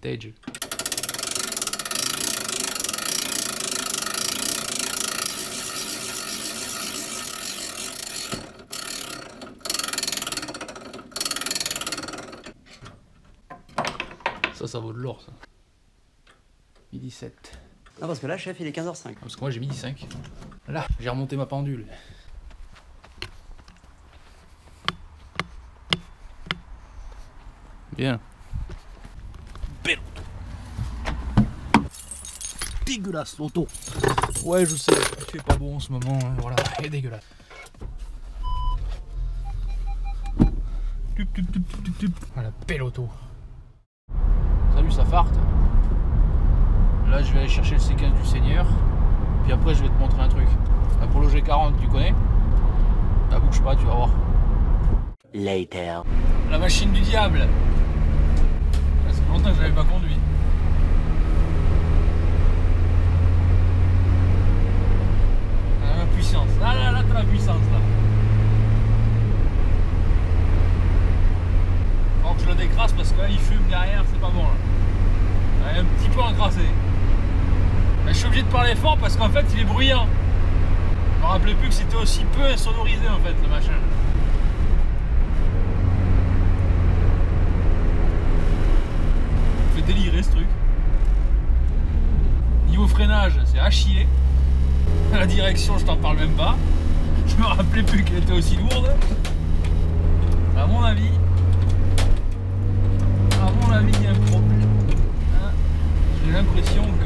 vintage. Ça vaut de l'or, ça. Midi 7. Non, parce que là, chef, il est 15h05. Parce que moi, j'ai midi 5. Là, j'ai remonté ma pendule. Bien. Belle auto. Dégueulasse, l'auto. Ouais, je sais, il fait pas bon en ce moment, hein, voilà, elle est dégueulasse. Voilà, belle auto. Salut, ça farte. Là, je vais aller chercher le C15 du Seigneur. Puis après, je vais te montrer un truc. La Polo G40, tu connais? La bouge pas, tu vas voir. Later. La machine du diable. Ça fait longtemps que je l'avais pas conduit. Ah, la puissance. Là, t'as la puissance, là. Faut que je le décrasse parce que là, il fume derrière, c'est pas bon, là. Elle est un petit peu encrassée. Je suis obligé de parler fort parce qu'en fait il est bruyant. Je me rappelais plus que c'était aussi peu insonorisé en fait le machin. Ça fait délirer ce truc. Niveau freinage c'est à chier. La direction je t'en parle même pas. Je me rappelais plus qu'elle était aussi lourde. À mon avis il y a un problème. Hein, j'ai l'impression que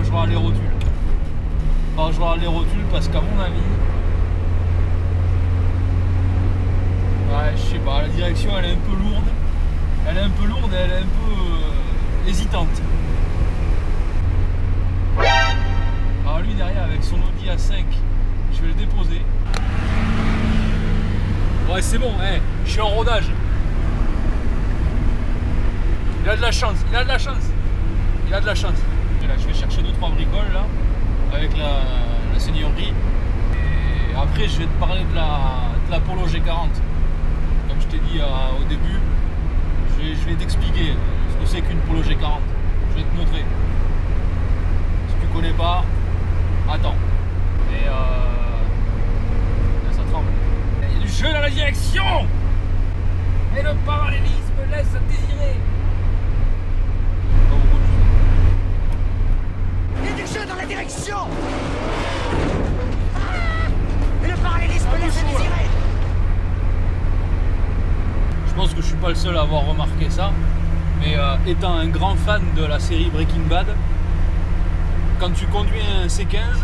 je vais aller les rotules. Je vais aller les rotules parce qu'à mon avis, ouais, je sais pas, la direction elle est un peu lourde. Elle est un peu lourde et elle est un peu hésitante. Alors lui derrière avec son Audi A5, je vais le déposer. Ouais c'est bon, hey, je suis en rodage. Il a de la chance, il a de la chance. Il a de la chance. Et là, je vais chercher 2-3 bricoles là, avec la seigneurie. Et après, je vais te parler de la Polo G40. Comme je t'ai dit au début, je vais t'expliquer ce que c'est qu'une Polo G40. Je vais te montrer. Si tu connais pas, attends. Et là, ça tremble. Il y a du jeu dans la direction. Et le parallélisme laisse à désirer. Il y a du jeu dans la direction. Et le parallélisme laisse à désirer. Je pense que je suis pas le seul à avoir remarqué ça, mais étant un grand fan de la série Breaking Bad, quand tu conduis un C15,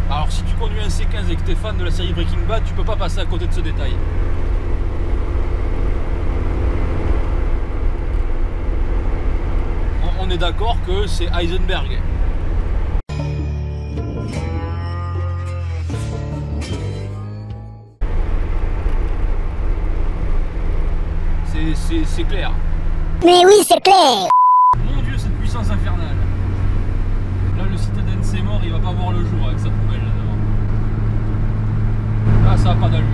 alors si tu conduis un C15 et que tu es fan de la série Breaking Bad, tu peux pas passer à côté de ce détail. On est d'accord que c'est Heisenberg. C'est clair. Mais oui, c'est clair. Mon Dieu, cette puissance infernale. Là, le citadin c'est mort, il va pas voir le jour avec sa poubelle là devant. Là, ça a pas d'allure.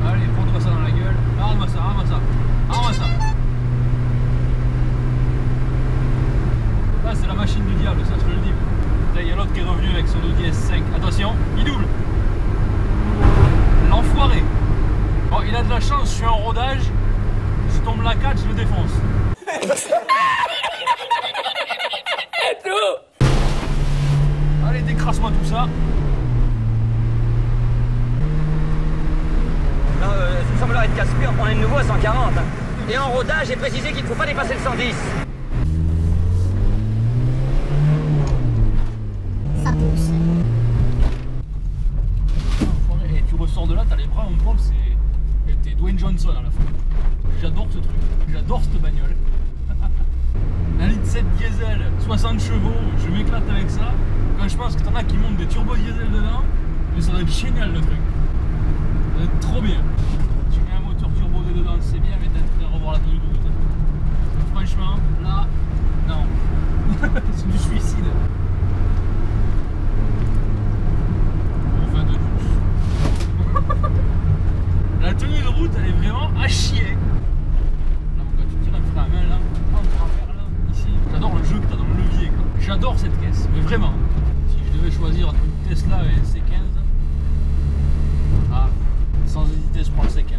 Allez, prends-toi ça dans la gueule. Arme ça, arme ça. Arme ça. Là, c'est la machine du diable, ça, je te le dis. Là, il y a l'autre qui est revenu avec son Audi S5. Attention, il double. L'enfoiré. Bon, il a de la chance, je suis en rodage. Je tombe la 4, je le défonce. Allez, décrasse-moi tout ça. Non, ça semblerait être casse-pied, on est de nouveau à 140. Et en rodage, j'ai précisé qu'il ne faut pas dépasser le 110. Ça pousse. Et tu ressors de là, t'as les bras en pompe, t'es Dwayne Johnson à la fin. J'adore ce truc, j'adore cette bagnole. Un litre 7 diesel, 60 chevaux, je m'éclate avec ça. Quand je pense que t'en as qui montent des turbo diesel dedans, mais ça doit être génial le truc. Ça doit être trop bien. Tu mets un moteur turbo dedans, c'est bien, mais t'as intérêt à revoir la tenue de route. Franchement, là, non. C'est du suicide. Enfin de luxe. La tenue de route, elle est vraiment à chier. La vraiment, si je devais choisir entre une Tesla et un C15, ah, sans hésiter, je prends le C15.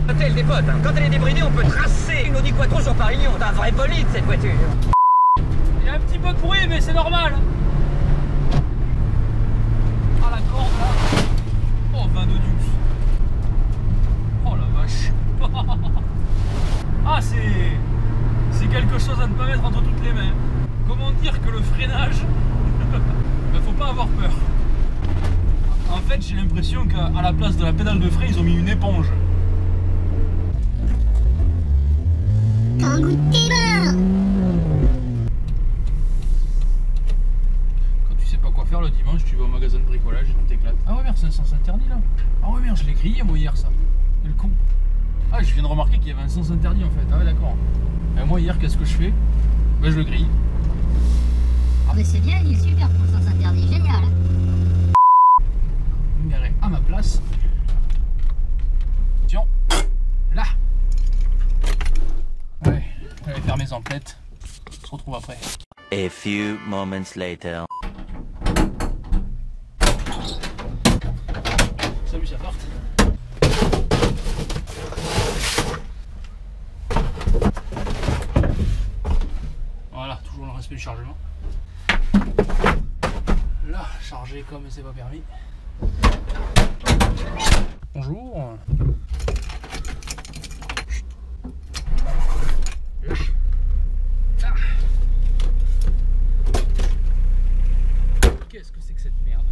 Hôtel des potes, hein. Quand elle est débridée, on peut tracer une Audi Quattro sur Paris-Lyon. C'est un vrai bolide cette voiture. Il y a un petit peu de bruit, mais c'est normal. Ah, la corde là. Oh, 22 dux. Oh la vache. Ah, c'est quelque chose à ne pas mettre entre toutes les mains. Comment dire que le freinage, ben, faut pas avoir peur. En fait, j'ai l'impression qu'à la place de la pédale de frein, ils ont mis une éponge. Un goût de tes mains. Quand tu sais pas quoi faire le dimanche, tu vas au magasin de bricolage et tu t'éclates. Ah ouais merde, c'est un sens interdit là. Ah ouais merde, je l'ai grillé moi hier ça. Et le con. Ah, je viens de remarquer qu'il y avait un sens interdit en fait. Ah ouais d'accord. Et moi hier, qu'est-ce que je fais? Ben je le grille. Ah mais c'est bien, il est super pour le sens interdit, génial. Je me garerai à ma place. Tiens, là. Ouais, je vais faire mes emplettes. On se retrouve après. A few moments later. Salut, ça parte. Voilà, toujours le respect du chargement. Là, charger comme c'est pas permis. Bonjour. Qu'est-ce que c'est que cette merde?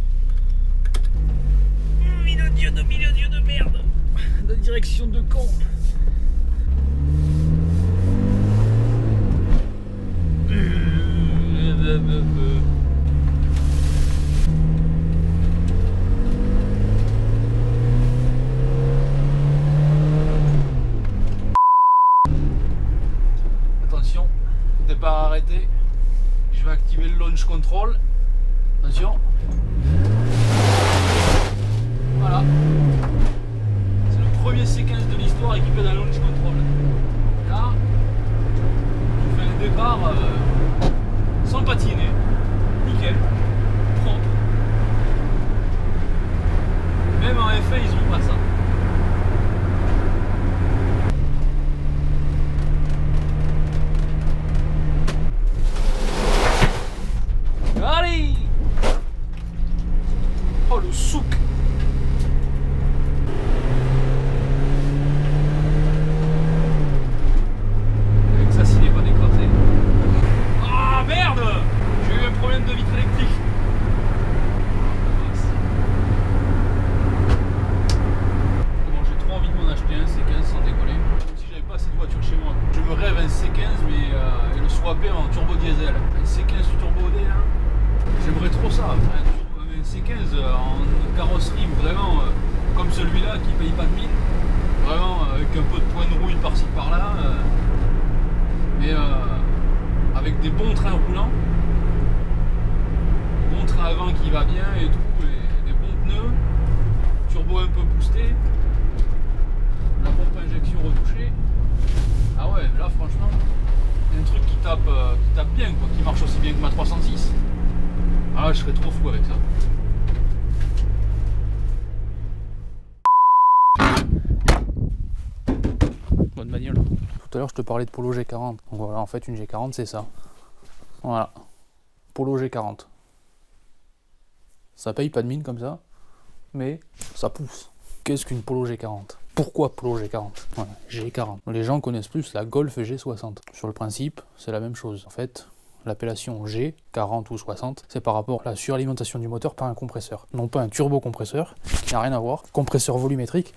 Milieu de merde. De direction de con. Attention, départ arrêté. Je vais activer le launch control. Attention. Voilà. C'est le premier C15 de l'histoire équipé d'un launch control. Là, je fais un départ sans patiner. Nickel. Propre. Même en F1, ils ont pas ça. Allez! Oh le souk! Avec ça, s'il n'est pas décroisé. Ah merde! J'ai eu un problème de vitre électrique. Bon, j'ai trop envie de m'en acheter un C15 sans décoller. Si j'avais pas cette voiture chez moi, je me rêve un C15 mais et le swapper en turbo diesel. Un C15 turbo D là. J'aimerais trop ça, un C15 en carrosserie vraiment comme celui-là qui paye pas de mine, vraiment avec un peu de point de rouille par-ci par-là, mais avec des bons trains roulants, bon train avant qui va bien et tout, et des bons pneus, turbo un peu boosté, la pompe à injection retouchée. Ah ouais, là franchement, un truc qui tape bien quoi, qui marche aussi bien que ma 306. Ah, je serais trop fou avec ça. Bonne bagnole. Tout à l'heure, je te parlais de Polo G40. Donc voilà, en fait, une G40, c'est ça. Voilà. Polo G40. Ça paye pas de mine comme ça, mais ça pousse. Qu'est-ce qu'une Polo G40? Pourquoi Polo G40? Voilà, G40. Les gens connaissent plus la Golf G60. Sur le principe, c'est la même chose. En fait, l'appellation G, 40 ou 60, c'est par rapport à la suralimentation du moteur par un compresseur. Non pas un turbocompresseur, qui n'a rien à voir, compresseur volumétrique,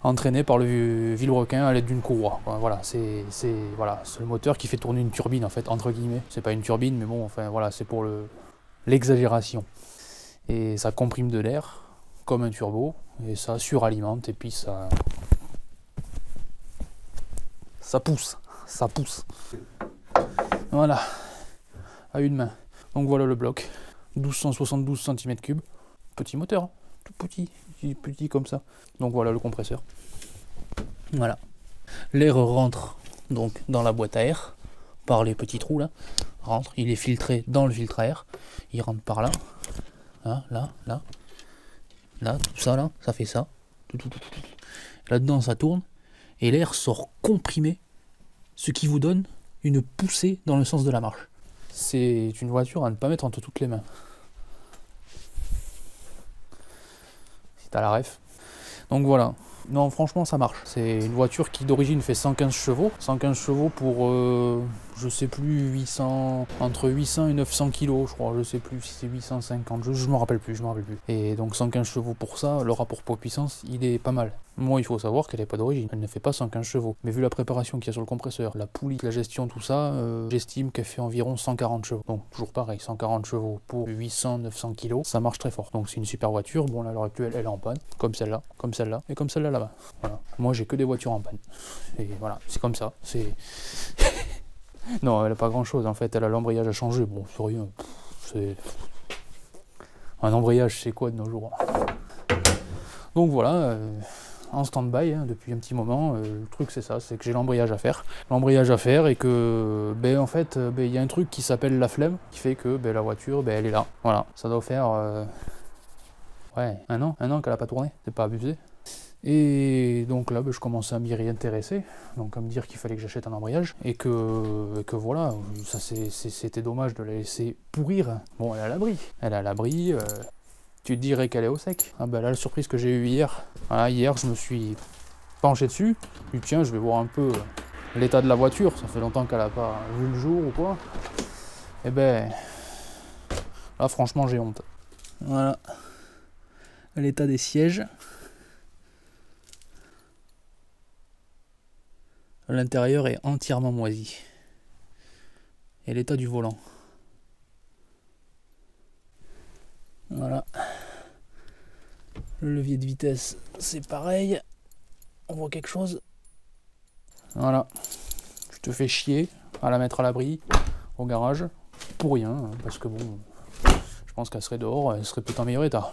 entraîné par le vilebrequin à l'aide d'une courroie. Voilà, c'est le moteur qui fait tourner une turbine en fait, entre guillemets. C'est pas une turbine, mais bon, enfin voilà, c'est pour l'exagération. Et ça comprime de l'air, comme un turbo, et ça suralimente, et puis ça pousse, ça pousse. Voilà. À une main. Donc voilà le bloc, 1272 cm3, petit moteur, hein, tout petit comme ça. Donc voilà le compresseur. Voilà. L'air rentre donc dans la boîte à air par les petits trous là, rentre, il est filtré dans le filtre à air, il rentre par là, là, tout ça là, ça fait ça, là-dedans ça tourne, et l'air sort comprimé, ce qui vous donne une poussée dans le sens de la marche. C'est une voiture à ne pas mettre entre toutes les mains. Si t'as la ref. Donc voilà. Non, franchement, ça marche. C'est une voiture qui d'origine fait 115 chevaux. 115 chevaux pour, je sais plus, 800, entre 800 et 900 kilos, je crois. Je sais plus si c'est 850, je me rappelle plus, Et donc 115 chevaux pour ça, le rapport poids-puissance, il est pas mal. Moi, il faut savoir qu'elle n'est pas d'origine. Elle ne fait pas 115 chevaux. Mais vu la préparation qu'il y a sur le compresseur, la poulie, la gestion, tout ça, j'estime qu'elle fait environ 140 chevaux. Donc toujours pareil, 140 chevaux pour 800, 900 kilos, ça marche très fort. Donc c'est une super voiture. Bon, là, à l'heure actuelle, elle est en panne. Comme celle-là, et comme celle-là là-bas. Voilà. Moi, j'ai que des voitures en panne. Et voilà, c'est comme ça. C'est... non, elle n'a pas grand-chose. En fait, elle a l'embrayage à changer. Bon, c'est rien. C'est... un embrayage, c'est quoi de nos jours? Donc voilà... en stand-by depuis un petit moment, le truc c'est ça, c'est que j'ai l'embrayage à faire et que en fait il y a un truc qui s'appelle la flemme qui fait que la voiture elle est là, voilà, ça doit faire ouais, un an qu'elle a pas tourné, c'est pas abusé. Et donc là je commençais à m'y réintéresser, donc à me dire qu'il fallait que j'achète un embrayage et que voilà, ça c'était dommage de la laisser pourrir. Bon, elle est à l'abri. Tu dirais qu'elle est au sec. Ah bah là, la surprise que j'ai eue hier. Voilà, hier, je me suis penché dessus. Je me dis, tiens, je vais voir un peu l'état de la voiture. Ça fait longtemps qu'elle n'a pas vu le jour ou quoi. Et ben, là, franchement, j'ai honte. Voilà. L'état des sièges. L'intérieur est entièrement moisi. Et l'état du volant. Voilà. Le levier de vitesse, c'est pareil. On voit quelque chose. Voilà. Je te fais chier à la mettre à l'abri au garage pour rien, parce que bon, je pense qu'elle serait dehors, elle serait peut-être en meilleur état.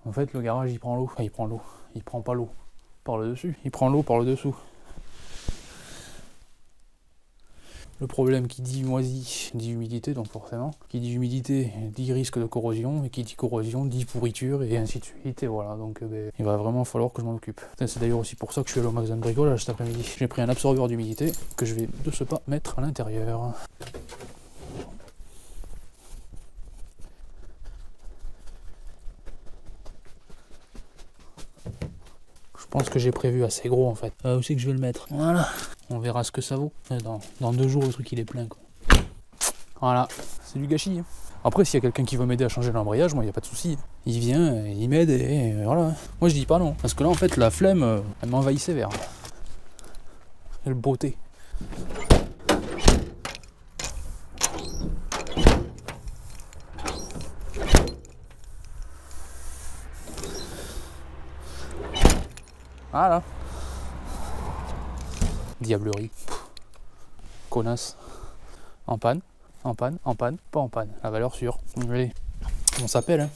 En fait, le garage, il prend l'eau. Enfin, il prend l'eau. Il prend pas l'eau par le dessus. Il prend l'eau par le dessous. Le problème qui dit moisi dit humidité, donc forcément. Qui dit humidité dit risque de corrosion, et qui dit corrosion dit pourriture, et ainsi de suite. Et voilà, donc il va vraiment falloir que je m'en occupe. C'est d'ailleurs aussi pour ça que je suis allé au magasin de bricolage cet après-midi. J'ai pris un absorbeur d'humidité que je vais de ce pas mettre à l'intérieur. Je pense que j'ai prévu assez gros en fait. Où c'est que je vais le mettre? Voilà. On verra ce que ça vaut. Dans 2 jours, le truc il est plein quoi. Voilà. C'est du gâchis. Après, s'il y a quelqu'un qui veut m'aider à changer l'embrayage, moi il n'y a pas de souci. Il vient, il m'aide et voilà. Moi je dis pas non. Parce que là en fait la flemme, elle m'envahit sévère. Quelle beauté. Voilà. Diablerie. Connasse. En panne, pas en panne. La valeur sûre. Allez. On s'appelle, hein.